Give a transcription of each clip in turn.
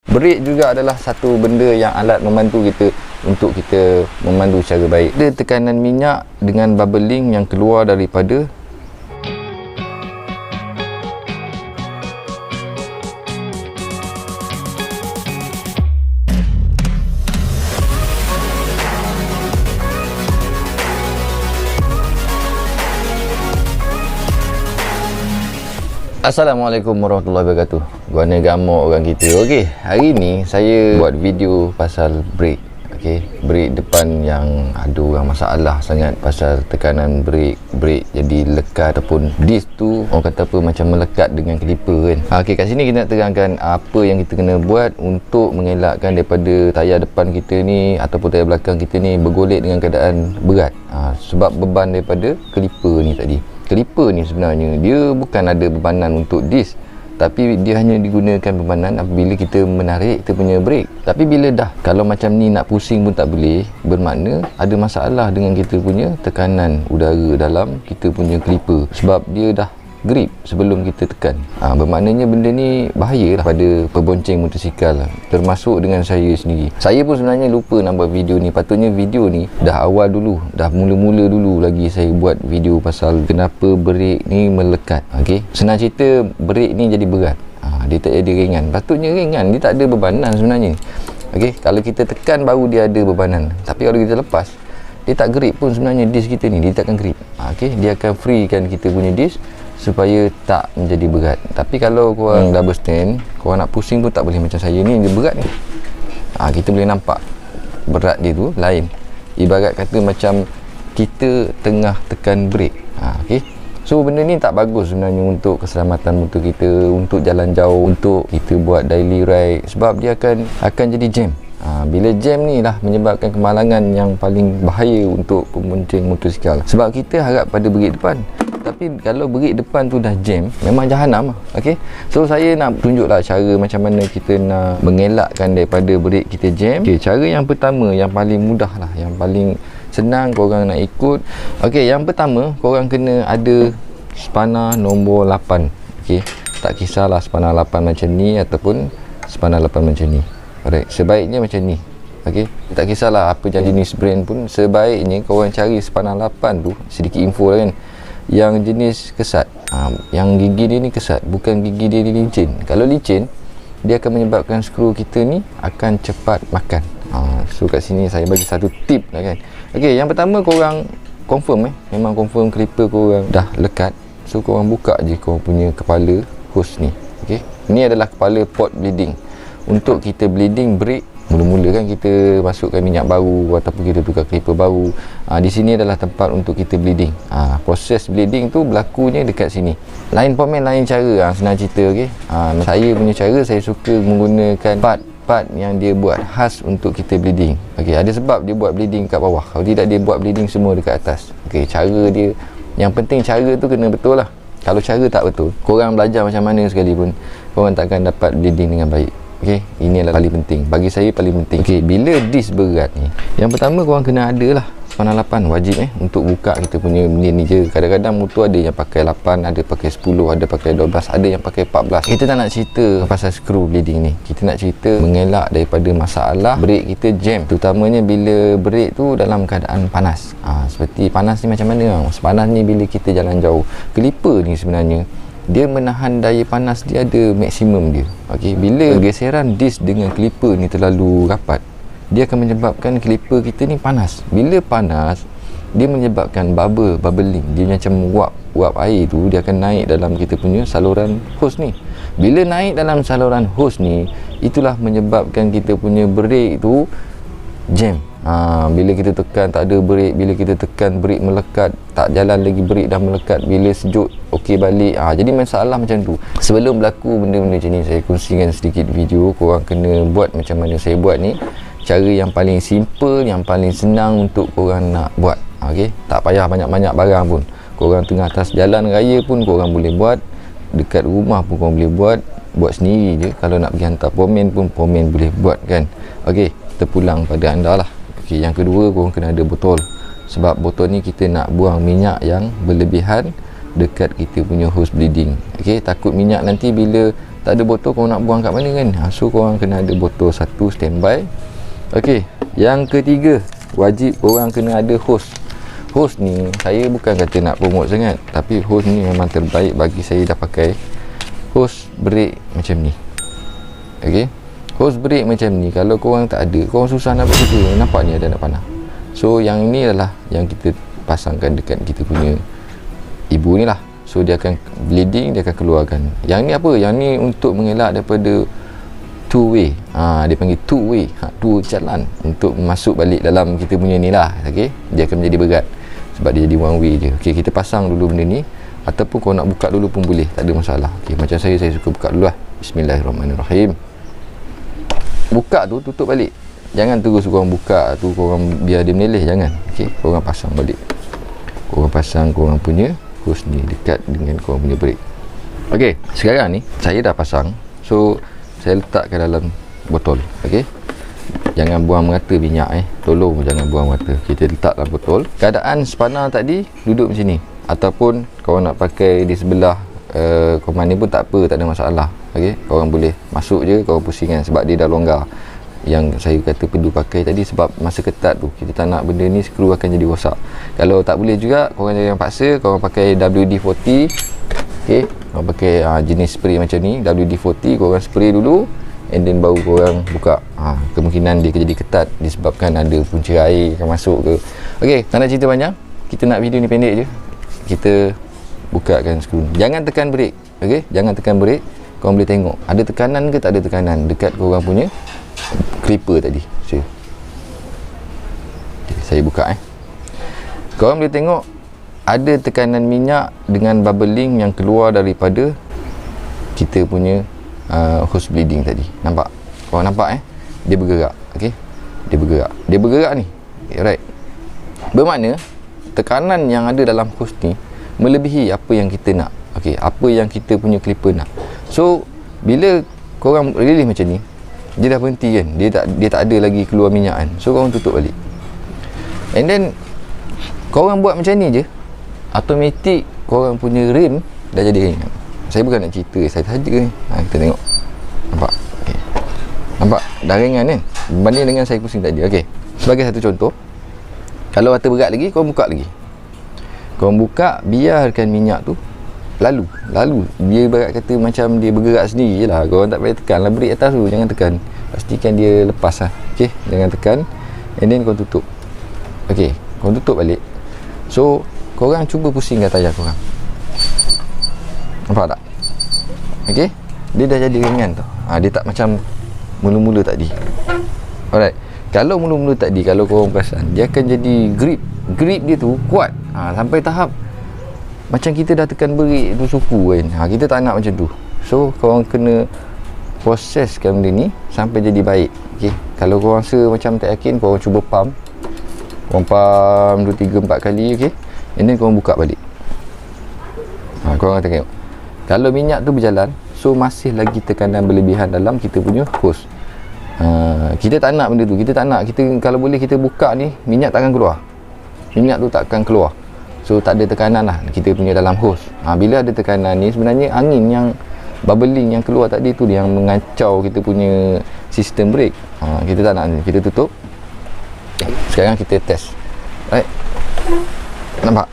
Brake juga adalah satu benda yang alat membantu kita untuk kita memandu secara baik. Ada tekanan minyak dengan bubbling yang keluar daripada Assalamualaikum warahmatullahi wabarakatuh. Guana gamuk orang kita. Okey, hari ni saya buat video pasal brake. Okey, brake depan yang ada orang masalah sangat pasal tekanan brake jadi lekat ataupun disc tu orang kata apa macam melekat dengan kaliper kan. Okey, kat sini kita nak terangkan apa yang kita kena buat untuk mengelakkan daripada tayar depan kita ni ataupun tayar belakang kita ni bergolek dengan keadaan berat. Sebab beban daripada kaliper ni tadi. Kaliper ni sebenarnya dia bukan ada bebanan untuk disc, tapi dia hanya digunakan bebanan apabila kita menarik kita punya brake. Tapi bila dah kalau macam ni nak pusing pun tak boleh, bermakna ada masalah dengan kita punya tekanan udara dalam kita punya kaliper, sebab dia dah grip sebelum kita tekan. Bermaknanya benda ni bahayalah pada pebonceng motosikal lah, termasuk dengan saya sendiri. Saya pun sebenarnya lupa nak buat video ni. Patutnya video ni dah awal dulu, dah mula-mula dulu lagi saya buat video pasal kenapa brake ni melekat. Okey, senang cerita, brake ni jadi berat. Dia tak jadi ringan. Patutnya ringan, dia tak ada bebanan sebenarnya. Okey, kalau kita tekan baru dia ada bebanan. Tapi kalau kita lepas, dia tak grip pun sebenarnya disc kita ni, dia takkan grip. Okey, dia akan freekan kita punya disc supaya tak menjadi berat. Tapi kalau korang double stand, korang nak pusing pun tak boleh macam saya ni, dia berat ni. Kita boleh nampak berat dia tu lain. Ibarat kata macam kita tengah tekan brake. Okay. So benda ni tak bagus sebenarnya untuk keselamatan motor kita, untuk jalan jauh, untuk kita buat daily ride, sebab dia akan jadi jam. Bila jam ni lah menyebabkan kemalangan yang paling bahaya untuk pembonceng motosikal. Sebab kita harap pada brake depan, tapi kalau brake depan tu dah jam, memang jahanam lah. Okay? So saya nak tunjuklah cara macam mana kita nak mengelakkan daripada brake kita jam. Okay, cara yang pertama, yang paling mudah lah, yang paling senang korang nak ikut. Okay, yang pertama korang kena ada spana nombor 8. Okay, tak kisahlah spana 8 macam ni ataupun spana 8 macam ni. Alright, sebaiknya macam ni. Okey, tak kisahlah apa jenis brand pun, sebaiknya korang cari spana 8 tu, sedikit info lah kan, yang jenis kesat. Yang gigi dia ni kesat, bukan gigi dia ni licin. Kalau licin, dia akan menyebabkan skru kita ni akan cepat makan. So kat sini saya bagi satu tip lah kan. Okey, yang pertama korang confirm memang confirm clipper korang dah lekat. So korang buka je korang punya kepala hose ni. Okey, ini adalah kepala port bleeding. Untuk kita bleeding brake, mula-mula kan kita masukkan minyak baru ataupun kita tukar clipper baru. Di sini adalah tempat untuk kita bleeding. Proses bleeding tu berlakunya dekat sini. Lain pomen, lain cara. Senang cerita. Okay? Saya punya cara, saya suka menggunakan part yang dia buat khas untuk kita bleeding. Okay, ada sebab dia buat bleeding kat bawah. Kalau tidak, dia buat bleeding semua dekat atas. Okay, cara dia, yang penting cara tu kena betul lah. Kalau cara tak betul, korang belajar macam mana sekalipun, korang takkan dapat bleeding dengan baik. Okey, ini adalah paling penting. Bagi saya paling penting. Okey, bila disc berat ni, yang pertama korang kena ada lah spana 8, wajib untuk buka kita punya benda ni je. Kadang-kadang motor ada yang pakai 8, ada pakai 10, ada pakai 12, ada yang pakai 14. Kita tak nak cerita pasal screw bleeding ni. Kita nak cerita mengelak daripada masalah brake kita jam, terutamanya bila brake tu dalam keadaan panas. Seperti panas ni macam mana? Panas ni bila kita jalan jauh. Clipper ni sebenarnya dia menahan daya panas, dia ada maksimum dia. Okey, bila geseran disc dengan clipper ni terlalu rapat, dia akan menyebabkan clipper kita ni panas. Bila panas, dia menyebabkan bubbling. Dia macam uap air tu, dia akan naik dalam kita punya saluran hose ni. Bila naik dalam saluran hose ni, itulah menyebabkan kita punya brake tu jam. Bila kita tekan tak ada brake, bila kita tekan brake melekat, tak jalan lagi brake dah melekat, bila sejuk okey balik. Jadi masalah macam tu. Sebelum berlaku benda-benda macam ni, saya kongsikan sedikit video. Korang kena buat macam mana saya buat ni. Cara yang paling simple, yang paling senang untuk korang nak buat. Okey, tak payah banyak-banyak barang pun. Korang tengah atas jalan raya pun korang boleh buat, dekat rumah pun korang boleh buat sendiri je. Kalau nak pergi hantar pomen pun pomen boleh buat kan. Okey, kita pulang pada anda lah. Okey, yang kedua korang kena ada botol. Sebab botol ni kita nak buang minyak yang berlebihan dekat kita punya hose bleeding. Okey, takut minyak nanti bila Tak ada botol, korang nak buang kat mana kan? So korang kena ada botol satu standby. Okey, yang ketiga, wajib korang kena ada hose. Hose ni saya bukan kata nak promote sangat, tapi hose ni memang terbaik bagi saya. Dah pakai hose brake macam ni. Okey, hose brake macam ni kalau korang tak ada, korang susah nak buat kerja. Nampak ni ada nak panah. So yang ini adalah yang kita pasangkan dekat kita punya ibu ni lah. So dia akan bleeding, dia akan keluarkan. Yang ni apa? Yang ni untuk mengelak daripada two way. Dia panggil two way, dua jalan untuk masuk balik dalam kita punya ni lah. Okey, dia akan menjadi berat sebab dia jadi one way je. Okey, kita pasang dulu benda ni, ataupun kau nak buka dulu pun boleh, tak ada masalah. Okey, macam saya suka buka dulu lah. Bismillahirrahmanirrahim. Buka tu tutup balik. Jangan terus korang buka tu korang biar dia meleleh, jangan. Okey, korang pasang balik. Korang pasang korang punya hose ni dekat dengan korang punya brake. Okey, sekarang ni saya dah pasang. So saya letakkan dalam botol. Okey, jangan buang merata minyak tolong jangan buang merata. Kita letak dalam botol. Keadaan spana tadi duduk macam ni, ataupun korang nak pakai di sebelah command ni pun tak apa, tak ada masalah. Okey, korang boleh masuk je, korang pusingkan sebab dia dah longgar. Yang saya kata perlu pakai tadi sebab masa ketat tu kita tak nak benda ni skru akan jadi rosak. Kalau tak boleh juga, korang jangan paksa, korang pakai WD-40. Okey, korang pakai jenis spray macam ni, WD-40, korang spray dulu and then baru korang buka. Kemungkinan dia jadi ketat disebabkan ada punca air akan masuk ke. Okey, tak nak cerita banyak, kita nak video ni pendek je. Kita bukakan skru. Jangan tekan brake. Okey, jangan tekan brake. Korang boleh tengok ada tekanan ke tak ada tekanan dekat korang punya clipper tadi. Okay, saya buka korang boleh tengok ada tekanan minyak dengan bubbling yang keluar daripada kita punya hose bleeding tadi. Nampak? Korang nampak dia bergerak. Okey, dia bergerak ni. Alright, bermakna tekanan yang ada dalam hose ni melebihi apa yang kita nak. Okey, apa yang kita punya clipper nak. So bila korang release macam ni, dia dah berhenti kan, dia tak ada lagi keluar minyak kan. So korang tutup balik, and then korang buat macam ni je, automatik korang punya rim dah jadi ringan. Saya bukan nak cerita, saya saja ni. Kita tengok, nampak? Okay, nampak dah ringan kan berbanding dengan saya pusing tadi. Okey, sebagai satu contoh, kalau rata berat lagi, korang buka lagi. Korang buka, biarkan minyak tu lalu dia berat kata macam dia bergerak sendiri je lah. Korang tak payah tekan lah brake atas tu, jangan tekan, pastikan dia lepas lah. Okey, jangan tekan, and then korang tutup. Okey, korang tutup balik. So korang cuba pusingkan tayar korang, nampak tak? Okey, dia dah jadi ringan tau. Dia tak macam mula-mula tadi. Alright, kalau mula-mula tadi, kalau korang perasan, dia akan jadi grip dia tu kuat sampai tahap macam kita dah tekan brake tu suku kan. Kita tak nak macam tu. So korang kena proseskan benda ni sampai jadi baik. Okey, kalau korang rasa macam tak yakin, korang cuba pump. Korang pump 2, 3, 4 kali. Okey, and then korang buka balik. Korang tengok, kalau minyak tu berjalan, so masih lagi tekanan berlebihan dalam kita punya hose. Kita tak nak benda tu. Kita tak nak, kita kalau boleh kita buka ni, minyak takkan keluar. Minyak tu takkan keluar. So tak ada tekanan lah kita punya dalam hose. Bila ada tekanan ni, sebenarnya angin yang bubbling yang keluar tadi tu yang mengacau kita punya sistem brake. Kita tak nak ni. Kita tutup. Sekarang kita test. Right, nampak?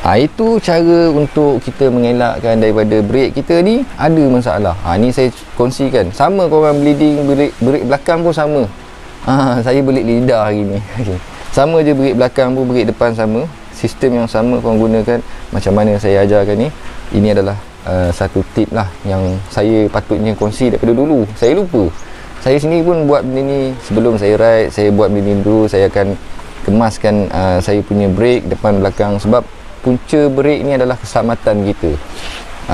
Itu cara untuk kita mengelakkan daripada brake kita ni ada masalah. Ni saya kongsikan. Sama korang bleeding brake belakang pun sama. Saya belit lidah hari ni. Okay, sama je, brake belakang pun, brake depan sama. Sistem yang sama korang gunakan macam mana saya ajarkan ni. Ini adalah satu tip lah yang saya patutnya kongsi daripada dulu. Saya lupa. Saya sendiri pun buat benda ni sebelum saya ride. Saya buat benda ni dulu. Saya akan kemaskan saya punya brake depan belakang, sebab punca brake ni adalah keselamatan kita.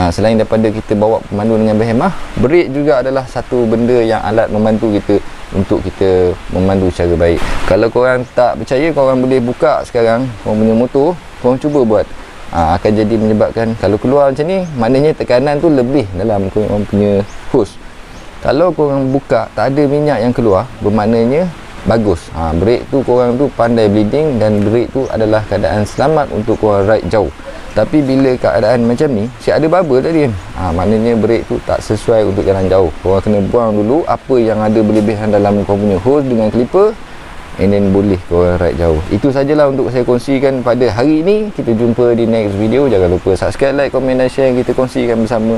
Selain daripada kita bawa pemandu dengan berhemah, brake juga adalah satu benda yang alat membantu kita untuk kita memandu secara baik. Kalau korang tak percaya, korang boleh buka sekarang korang punya motor, korang cuba buat. Akan jadi menyebabkan kalau keluar macam ni, maknanya tekanan tu lebih dalam korang punya hose. Kalau korang buka tak ada minyak yang keluar, bermaknanya bagus. Brake tu korang tu pandai bleeding, dan brake tu adalah keadaan selamat untuk korang ride jauh. Tapi bila keadaan macam ni, si ada bubble tadi kan, maknanya brake tu tak sesuai untuk jalan jauh. Korang kena buang dulu apa yang ada berlebihan dalam kau punya hose dengan clipper, and then boleh korang ride jauh. Itu sajalah untuk saya kongsikan pada hari ini. Kita jumpa di next video. Jangan lupa subscribe, like, komen dan share. Kita kongsikan bersama.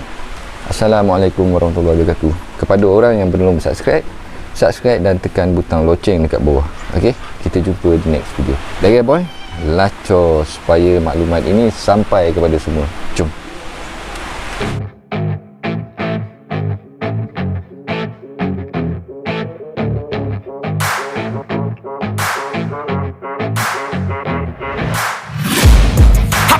Assalamualaikum warahmatullahi wabarakatuh. Kepada orang yang belum subscribe dan tekan butang loceng dekat bawah. Okay, kita jumpa di next video. Dah boy, lacor supaya maklumat ini sampai kepada semua. Jom.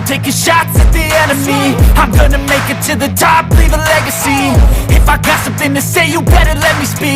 Taking shots at the enemy. I'm gonna make it to the top, leave a legacy. If I got something to say, you better let me speak.